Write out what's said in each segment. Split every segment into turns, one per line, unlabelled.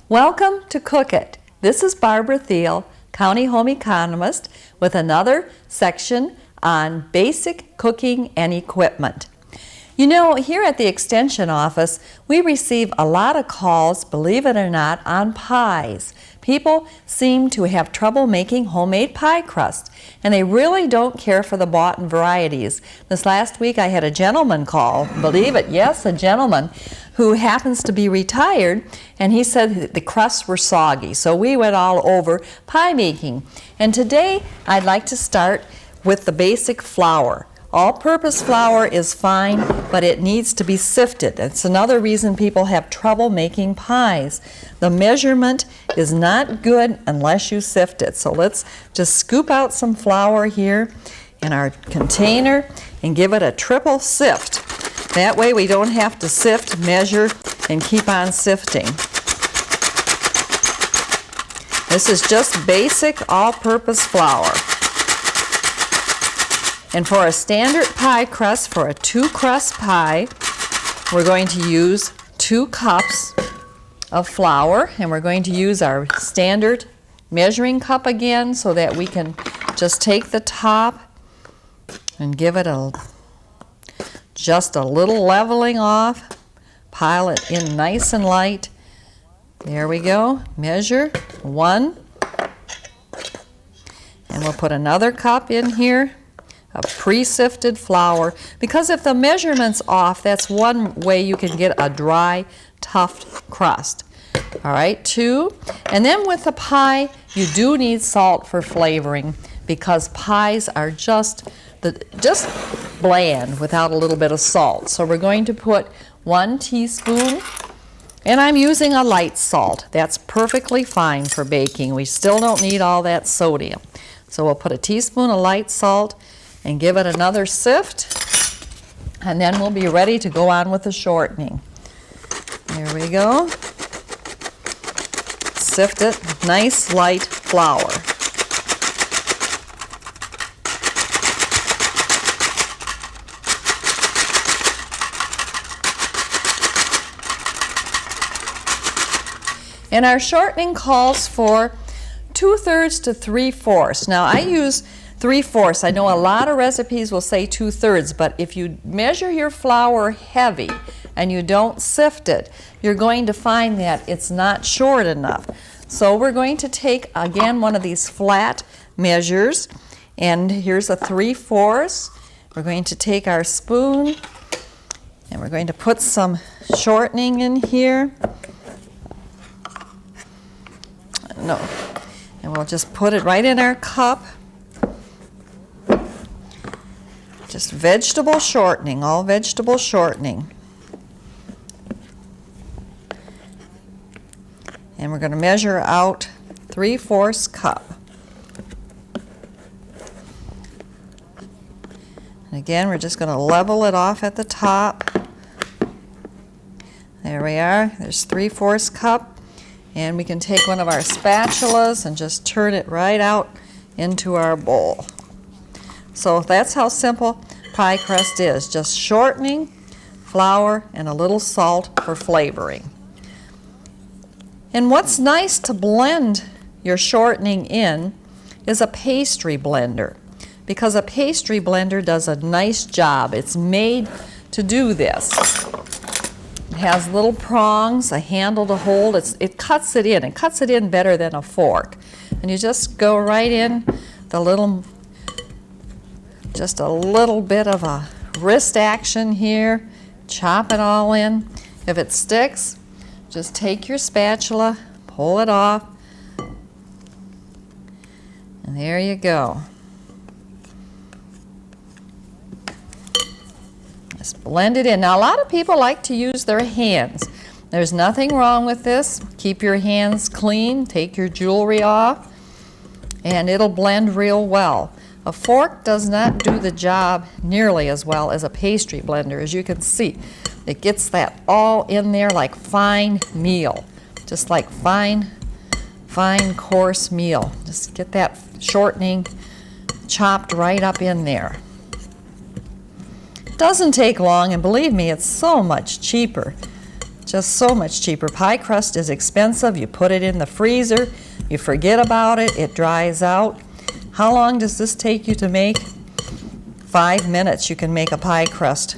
Welcome to Cook It. This is Barbara Thiel, County Home Economist, with another section on basic cooking and equipment. You know, here at the Extension office, we receive a lot of calls, believe it or not, on pies. People seem to have trouble making homemade pie crust, and they really don't care for the bought varieties. This last week I had a gentleman call, believe it, yes, a gentleman, who happens to be retired, and he said the crusts were soggy. So we went all over pie making. And today I'd like to start with the basic flour. All-purpose flour is fine, but it needs to be sifted. It's another reason people have trouble making pies. The measurement is not good unless you sift it. So let's just scoop out some flour here in our container and give it a triple sift. That way we don't have to sift, measure, and keep on sifting. This is just basic all-purpose flour. And for a standard pie crust, for a 2-crust pie, we're going to use 2 cups of flour, and we're going to use our standard measuring cup again so that we can just take the top and give it just a little leveling off, pile it in nice and light. There we go, measure 1, and we'll put another cup in here of pre-sifted flour, because if the measurement's off, that's one way you can get a dry, tough crust. All right, 2, and then with the pie, you do need salt for flavoring, because pies are just bland without a little bit of salt. So we're going to put 1 teaspoon, and I'm using a light salt. That's perfectly fine for baking. We still don't need all that sodium. So we'll put a teaspoon of light salt and give it another sift, and then we'll be ready to go on with the shortening. There we go. Sift it, nice light flour. And our shortening calls for 2/3 to 3/4. Now I use 3/4. I know a lot of recipes will say 2/3, but if you measure your flour heavy and you don't sift it, you're going to find that it's not short enough. So we're going to take, again, one of these flat measures, and here's a 3/4. We're going to take our spoon, and we're going to put some shortening in here. No. And we'll just put it right in our cup. Just vegetable shortening, all vegetable shortening. And we're going to measure out 3/4 cup. And again, we're just going to level it off at the top. There we are. There's 3/4 cup. And we can take one of our spatulas and just turn it right out into our bowl. So that's how simple pie crust is, just shortening, flour, and a little salt for flavoring. And what's nice to blend your shortening in is a pastry blender, because a pastry blender does a nice job. It's made to do this. It has little prongs, a handle to hold. It cuts it in. It cuts it in better than a fork. And you just go right in just a little bit of a wrist action here. Chop it all in. If it sticks, just take your spatula, pull it off, and there you go. Just blend it in. Now, a lot of people like to use their hands. There's nothing wrong with this. Keep your hands clean, take your jewelry off, and it'll blend real well. A fork does not do the job nearly as well as a pastry blender. As you can see, it gets that all in there like fine meal, just like fine coarse meal. Just get that shortening chopped right up in there. Doesn't take long, and believe me, it's so much cheaper Just so much cheaper. Pie crust is expensive. You put it in the freezer, you forget about it, it dries out. How long does this take you to make? 5 minutes you can make a pie crust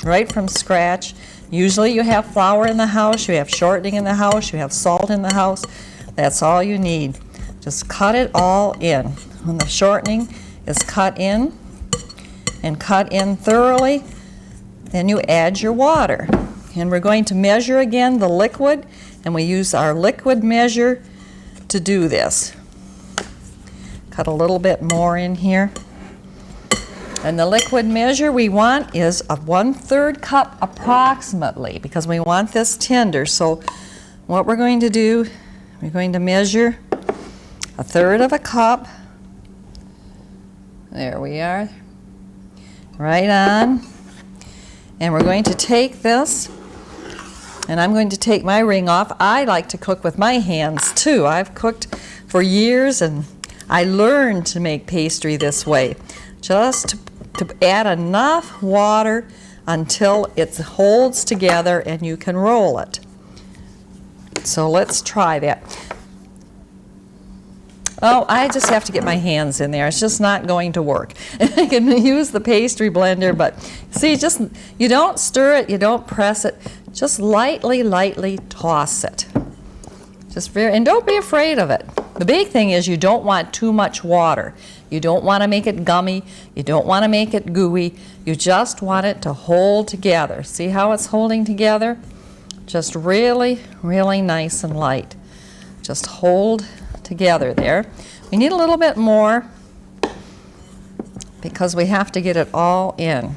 right from scratch. Usually you have flour in the house, you have shortening in the house, you have salt in the house. That's all you need. Just cut it all in. When the shortening is cut in and cut in thoroughly, then you add your water. And we're going to measure again the liquid, and we use our liquid measure to do this. Cut a little bit more in here. And the liquid measure we want is a 1/3 cup approximately, because we want this tender. So what we're going to do, we're going to measure 1/3 cup. There we are. Right on. And we're going to take this, and I'm going to take my ring off. I like to cook with my hands too. I've cooked for years, and I learned to make pastry this way. Just to add enough water until it holds together and you can roll it. So let's try that. Oh, I just have to get my hands in there. It's just not going to work. I can use the pastry blender, but see, just you don't stir it, you don't press it, just lightly toss it. And don't be afraid of it. The big thing is you don't want too much water. You don't want to make it gummy. You don't want to make it gooey. You just want it to hold together. See how it's holding together? Just really nice and light. Just hold together there. We need a little bit more because we have to get it all in.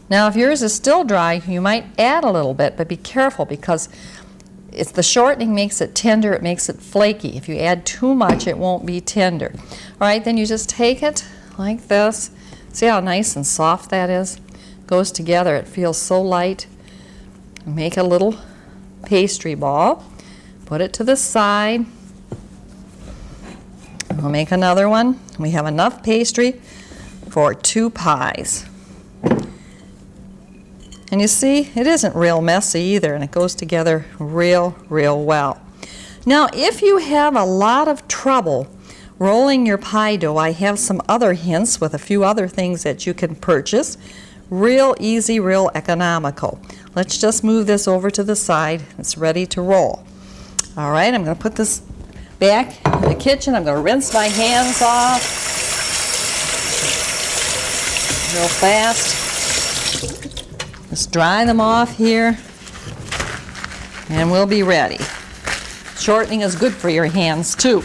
Now if yours is still dry, you might add a little bit, but be careful because it's the shortening makes it tender, it makes it flaky. If you add too much, it won't be tender. All right, then you just take it like this. See how nice and soft that is? Goes together, it feels so light. Make a little pastry ball. Put it to the side. We'll make another one. We have enough pastry for 2 pies. And you see, it isn't real messy either, and it goes together real well. Now, if you have a lot of trouble rolling your pie dough, I have some other hints with a few other things that you can purchase. Real easy, real economical. Let's just move this over to the side. It's ready to roll. All right, I'm going to put this back in the kitchen. I'm going to rinse my hands off real fast. Just dry them off here, and we'll be ready. Shortening is good for your hands too.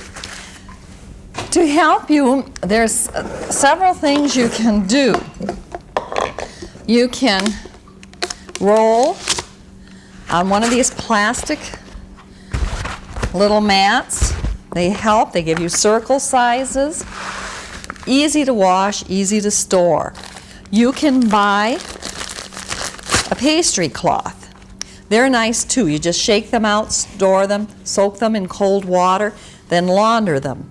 To help you, there's several things you can do. You can roll on one of these plastic little mats. They help. They give you circle sizes. Easy to wash, easy to store. You can buy a pastry cloth. They're nice too. You just shake them out, store them, soak them in cold water, then launder them.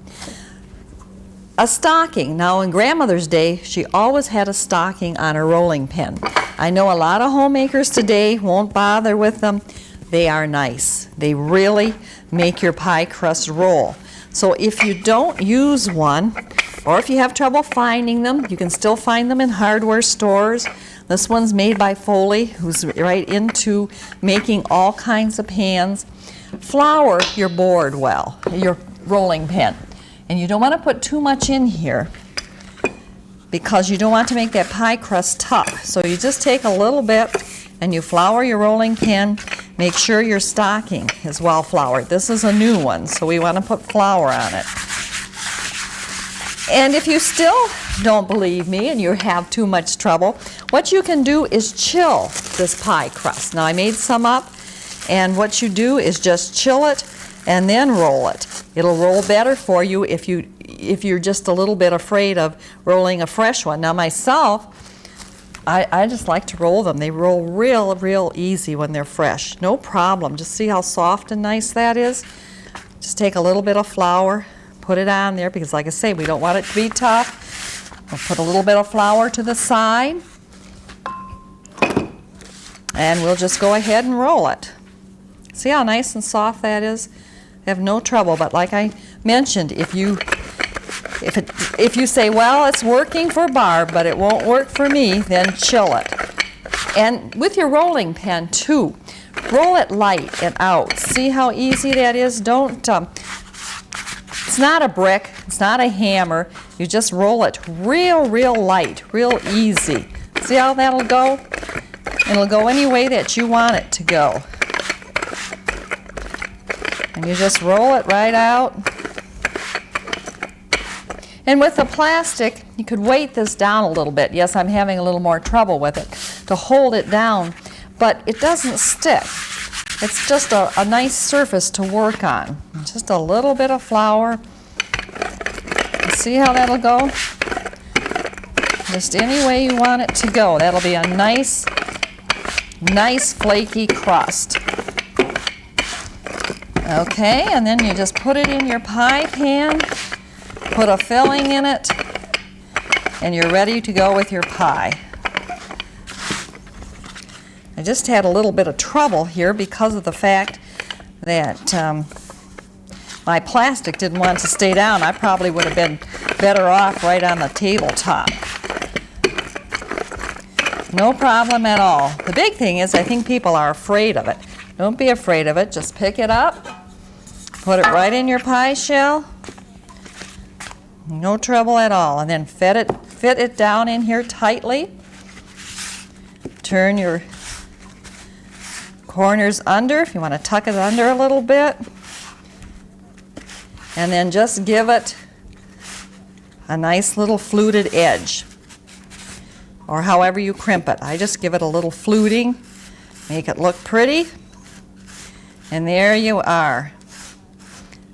A stocking. Now in Grandmother's day, she always had a stocking on her rolling pin. I know a lot of homemakers today won't bother with them. They are nice. They really make your pie crust roll. So if you don't use one, or if you have trouble finding them, you can still find them in hardware stores. This one's made by Foley, who's right into making all kinds of pans. Flour your board well, your rolling pin. And you don't want to put too much in here because you don't want to make that pie crust tough. So you just take a little bit and you flour your rolling pin. Make sure your stocking is well floured. This is a new one, so we want to put flour on it. And if you still don't believe me and you have too much trouble, what you can do is chill this pie crust. Now I made some up, and what you do is just chill it and then roll it. It'll roll better for you if you're just a little bit afraid of rolling a fresh one. Now myself, I just like to roll them. They roll real easy when they're fresh. No problem. Just see how soft and nice that is? Just take a little bit of flour, put it on there, because like I say, we don't want it to be tough. We'll put a little bit of flour to the side. And we'll just go ahead and roll it. See how nice and soft that is? I have no trouble, but like I mentioned, if you say, well, it's working for Barb, but it won't work for me, then chill it. And with your rolling pin too, roll it light and out. See how easy that is? Don't, it's not a brick, it's not a hammer. You just roll it real light, real easy. See how that'll go? It'll go any way that you want it to go. And you just roll it right out. And with the plastic, you could weight this down a little bit. Yes, I'm having a little more trouble with it to hold it down, but it doesn't stick. It's just a nice surface to work on. Just a little bit of flour. See how that'll go? Just any way you want it to go. That'll be a nice flaky crust. Okay, and then you just put it in your pie pan. Put a filling in it, and you're ready to go with your pie. I just had a little bit of trouble here because of the fact that my plastic didn't want to stay down. I probably would have been better off right on the tabletop. No problem at all. The big thing is I think people are afraid of it. Don't be afraid of it. Just pick it up, put it right in your pie shell. No trouble at all. And then fit it down in here tightly. Turn your corners under if you want to tuck it under a little bit. And then just give it a nice little fluted edge. Or however you crimp it. I just give it a little fluting. Make it look pretty. And there you are.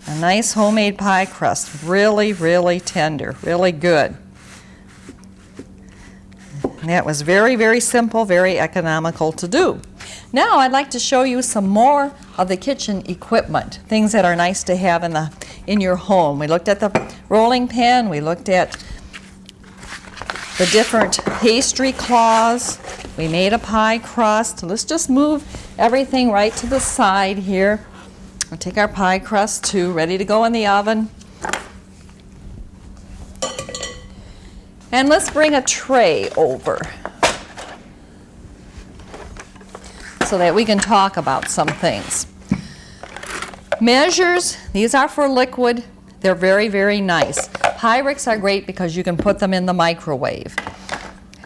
A nice homemade pie crust, really tender, really good. And that was very simple, very economical to do. Now I'd like to show you some more of the kitchen equipment, things that are nice to have in your home. We looked at the rolling pin, we looked at the different pastry cloths, we made a pie crust. Let's just move everything right to the side here. We'll take our pie crust too, ready to go in the oven. And let's bring a tray over so that we can talk about some things. Measures, these are for liquid. They're very nice. Pyrex are great because you can put them in the microwave.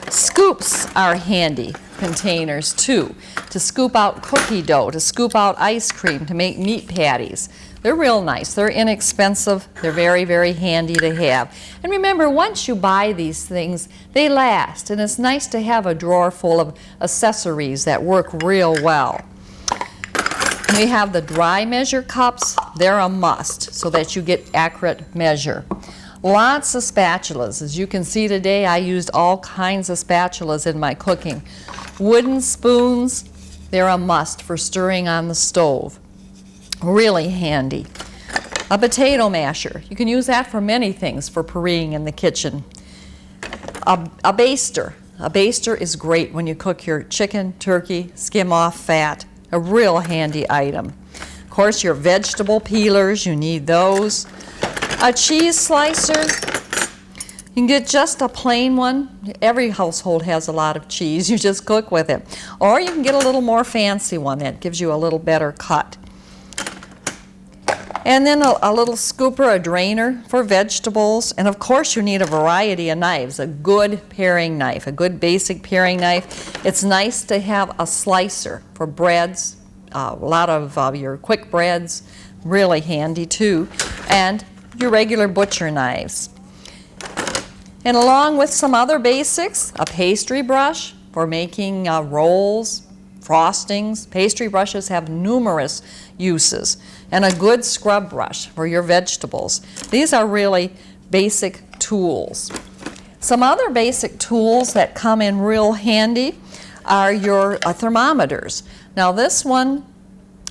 Scoops are handy containers too, to scoop out cookie dough, to scoop out ice cream, to make meat patties. They're real nice. They're inexpensive. They're very handy to have. And remember, once you buy these things, they last. And it's nice to have a drawer full of accessories that work real well. We have the dry measure cups. They're a must so that you get accurate measure. Lots of spatulas. As you can see today, I used all kinds of spatulas in my cooking. Wooden spoons, they're a must for stirring on the stove. Really handy. A potato masher. You can use that for many things for pureeing in the kitchen. A baster. A baster is great when you cook your chicken, turkey, skim off fat. A real handy item. Of course, your vegetable peelers, you need those. A cheese slicer. You can get just a plain one. Every household has a lot of cheese. You just cook with it. Or you can get a little more fancy one that gives you a little better cut. And then a little scooper, a drainer for vegetables. And of course you need a variety of knives. A good paring knife, a good basic paring knife. It's nice to have a slicer for breads, a lot of your quick breads. Really handy too. And your regular butcher knives. And along with some other basics, a pastry brush for making rolls, frostings. Pastry brushes have numerous uses. And a good scrub brush for your vegetables. These are really basic tools. Some other basic tools that come in real handy are your thermometers. Now this one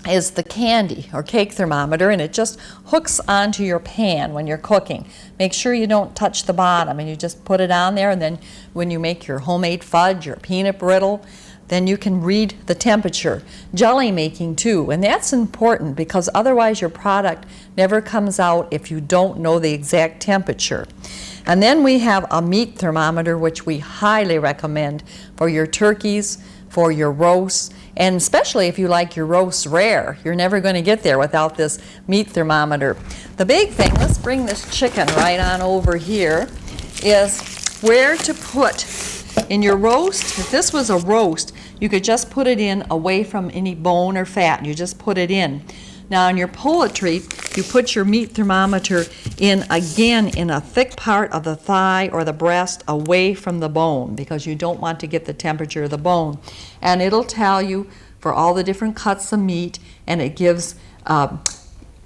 is the candy or cake thermometer, and it just hooks onto your pan when you're cooking. Make sure you don't touch the bottom, and you just put it on there, and then when you make your homemade fudge or peanut brittle, then you can read the temperature. Jelly making too, and that's important because otherwise your product never comes out if you don't know the exact temperature. And then we have a meat thermometer, which we highly recommend for your turkeys, for your roasts, and especially if you like your roasts rare. You're never going to get there without this meat thermometer. The big thing, let's bring this chicken right on over here, is where to put in your roast. If this was a roast, you could just put it in away from any bone or fat. You just put it in. Now in your poultry, you put your meat thermometer in again in a thick part of the thigh or the breast away from the bone because you don't want to get the temperature of the bone. And it'll tell you for all the different cuts of meat, and it gives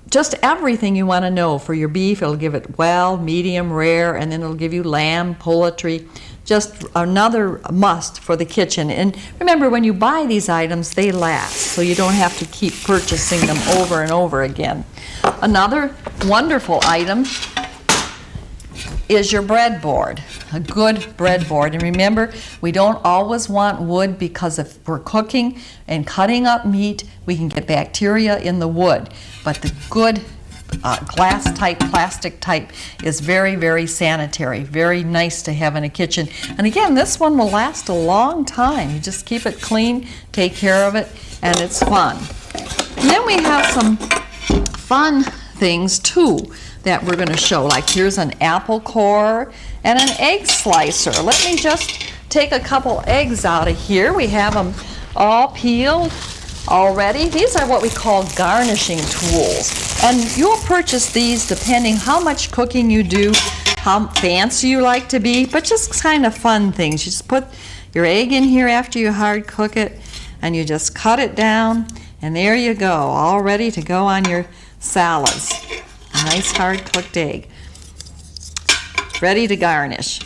just everything you want to know. For your beef, it'll give it well, medium, rare, and then it'll give you lamb, poultry. Just another must for the kitchen. And remember, when you buy these items, they last, so you don't have to keep purchasing them over and over again. Another wonderful item is your breadboard, a good breadboard. And remember, we don't always want wood because if we're cooking and cutting up meat, we can get bacteria in the wood. But the good glass type, plastic type is very, very sanitary, very nice to have in a kitchen. And again, this one will last a long time. You just keep it clean, take care of it, and it's fun. And then we have some fun things too that we're going to show. Like here's an apple core and an egg slicer. Let me just take a couple eggs out of here. We have them all peeled already. These are what we call garnishing tools. And you'll purchase these depending how much cooking you do, how fancy you like to be, but just kind of fun things. You just put your egg in here after you hard cook it, and you just cut it down, and there you go, all ready to go on your salads. A nice hard cooked egg, ready to garnish.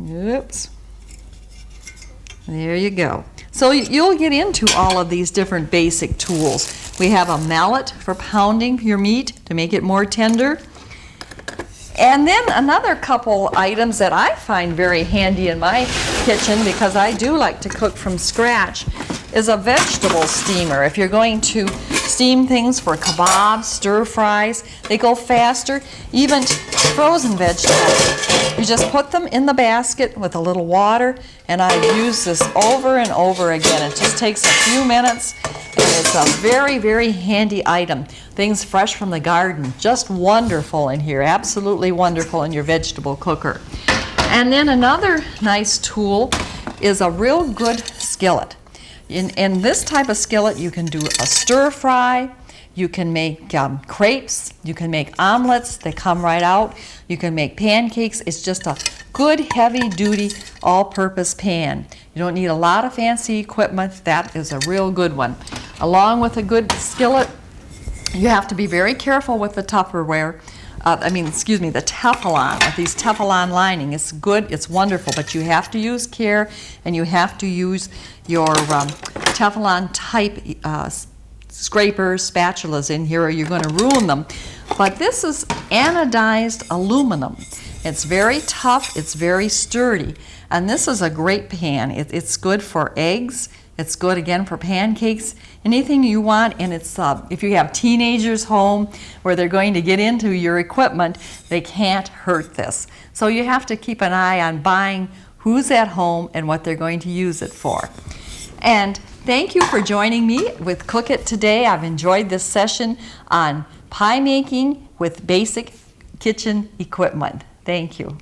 Oops. There you go. So you'll get into all of these different basic tools. We have a mallet for pounding your meat to make it more tender. And then another couple items that I find very handy in my kitchen, because I do like to cook from scratch, is a vegetable steamer. If you're going to steam things for kebabs, stir fries, they go faster. Even frozen vegetables, you just put them in the basket with a little water, and I use this over and over again. It just takes a few minutes, and it's a very, very handy item. Things fresh from the garden, just wonderful in here, absolutely wonderful in your vegetable cooker. And then another nice tool is a real good skillet. In this type of skillet, you can do a stir fry, you can make crepes, you can make omelets, they come right out, you can make pancakes. It's just a good heavy-duty all-purpose pan. You don't need a lot of fancy equipment. That is a real good one. Along with a good skillet, you have to be very careful with the Tupperware. The Teflon, with these Teflon lining. It's good, it's wonderful, but you have to use care, and you have to use your Teflon type scrapers, spatulas in here, or you're going to ruin them. But this is anodized aluminum. It's very tough, it's very sturdy, and this is a great pan. It's good for eggs. It's good again for pancakes, anything you want, and it's if you have teenagers home where they're going to get into your equipment, they can't hurt this. So you have to keep an eye on buying who's at home and what they're going to use it for. And thank you for joining me with Cook It today. I've enjoyed this session on pie making with basic kitchen equipment. Thank you.